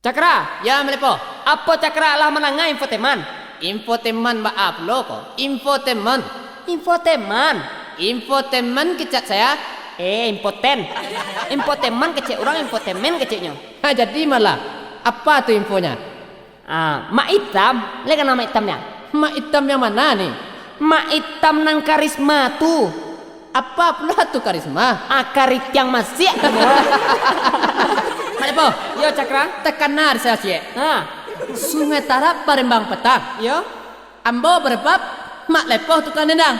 Cakra, Ya melepo. apa cakra lah menangga infoteman? Infoteman maaf lo kok. Infoteman. Infoteman. Infoteman kecat saya. Impoten. Infoteman kecil orang infotemen kecilnya. Jadi malah apa tuh infonya? Mak hitam, lihat nama hitamnya. Mak hitam yang mana nih? Mak hitam nang karisma tuh. Apa pula tuh karisma? Karit yang masih. Malepo, Yo cakra. tekanar saya sih. Sungai Tarap Palembang petang. Yo. Ambo berebab mak lepoh tukang nendang.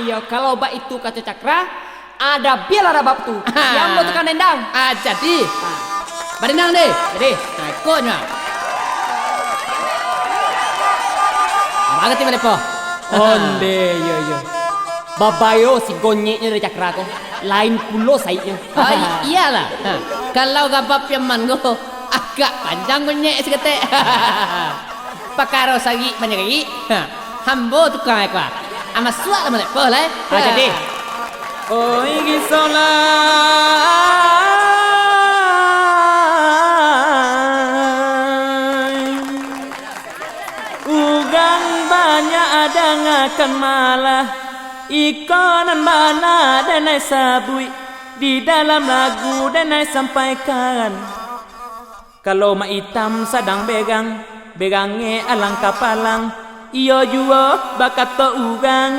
Yo kalau bak itu kata cakra, ada biar ada bab tuh. Yang mau tekan nendang. Jadi badendang deh. Jadi, Ikutnya. Apa ngerti malepo? onde yo. Babayo si gonyeknya dari cakra ko. Lain pulo saiknya. Iyalah. Kalau gabap yang mango agak panjang gonyek seketek. Pakaro sagi banyak lagi. Hambo tukang apa? Ama suat mana boleh? Jadi. Oi gisola ugang banyak ada ngakan malah ikonan mana dan sabui di dalam lagu dan sampaikan kalau mak hitam sedang begangnya alang kapalang iyo juo bakat to ugang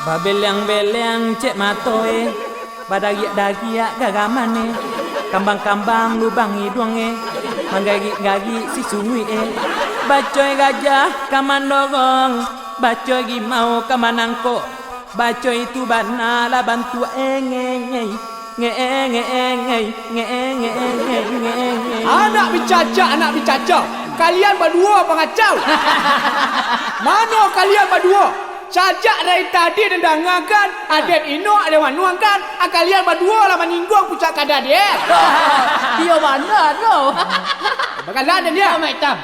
Babelyang-belyang cek matoe Badagiak-dagiak gagamane Kambang-kambang lubang hidunge Manggagi-gagi si sungui Bacoy gajah kamandogong Bacoy gimau kamanangko Bacoy itu bana laban tua Anak bicaca, kalian berdua pengacau. Mana kalian berdua? Sajak dari tadi dendangakan, adep ino ada wanuangkan. Kalian berdua lah menyinggung pucak kada dia. Dia mana tu? Bakalan dan dia. Mak hitam.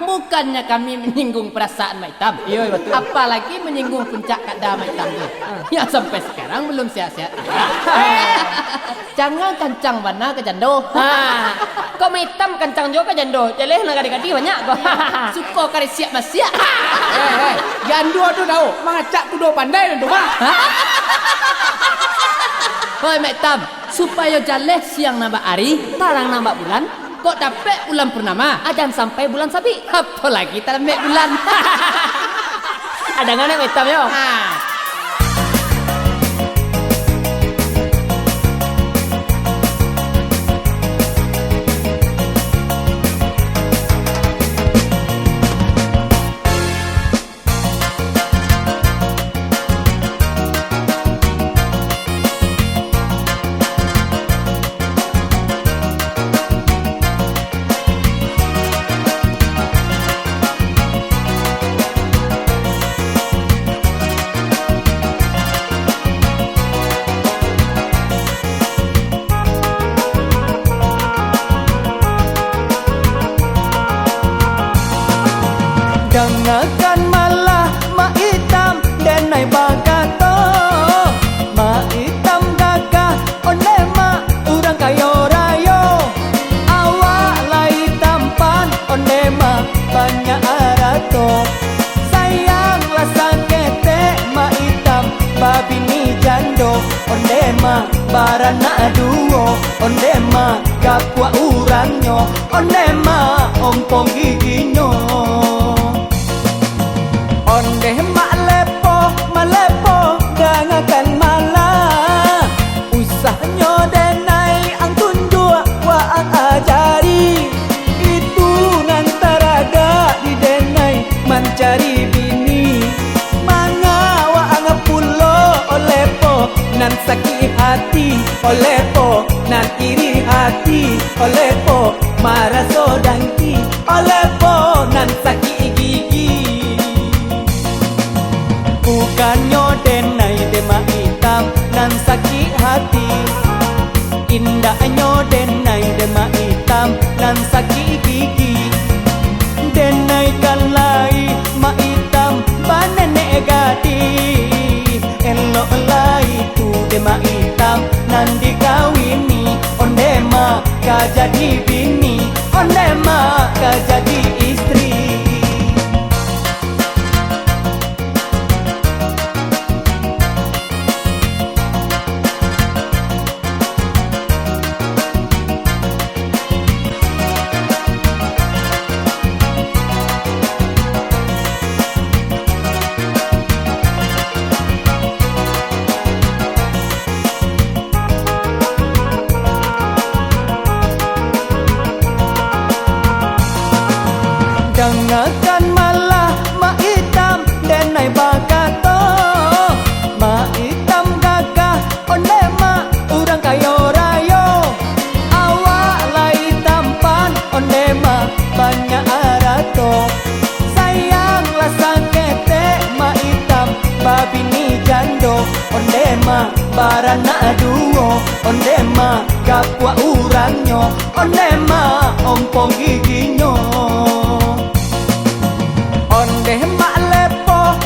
Bukannya kami menyinggung perasaan Mak hitam. Iya betul. Apalagi menyinggung puncak kada Mak hitam tu. Yang sampai sekarang belum sehat-sehat. Jangan kencang bana ke jando. Kau hitam kencang juga jando. Jeleh nak gadi-gadi banyak kau. Suka kari siap mas siap. Jando tu tahu, mengacak tu do pandai tu mah. Hoi Mak hitam, supaya jaleh siang nambah hari, tarang nambah bulan, kok dapat bulan purnama, Adan sampai bulan sabi. apalagi tak dapat bulan. Ada nggak nih hitam yo? Dengarkan malah mak hitam dan naik bagato mak hitam gagah oleh mak urang kayo rayo awak lai tampan oleh mak banyak arato sayanglah sakete mak hitam babi ni jando oleh mak barana duo oleh mak kapua uranyo oleh mak ompong giginyo Onde malepo gangakan malah usahnya denai ang tunjuk wa ang ajari itu nantaraga di denai mencari bini manga wa ang pulo olepo nan sakit hati olepo nan iri hati olepo maraso dangki olepo nan sakit gigi Bukannya denai dema hitam nan sakit hati Indahnya denai dema hitam nan sakit gigi Denai kan lai ma hitam banenek gadis Elok lai tu dema hitam gak jadi bini, onde mak gak jadi istri. Dengarkan malah mak hitam denai bagato, mak hitam gagah onde mak urang kayo rayo, awak lai tampan onde mak banyak arato. Sayanglah sakete mak hitam babini jando, onde mak barana duo, onde mak gapua urangnya, onde mak ompong giginyo. Onde mak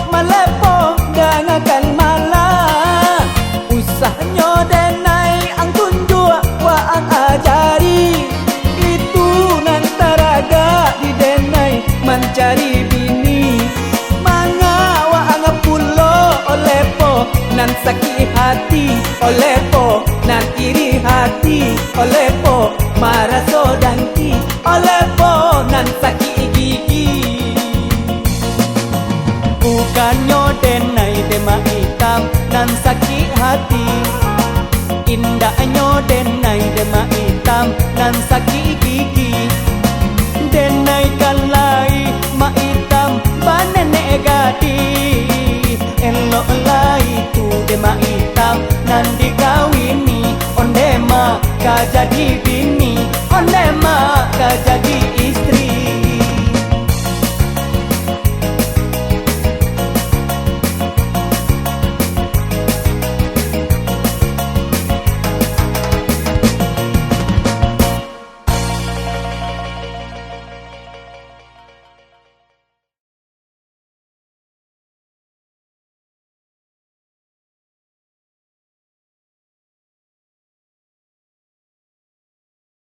malepo dengarkan malah, usahnya denai ang tunjua wa ang ajari, itu nantaraga di denai mencari bini, manga wa ang pulo olepo nan sakit hati, olepo nan iri hati, olepo marah sodangki, olepo nan sakit gigi. Bukannya denai dema hitam nan sakit hati,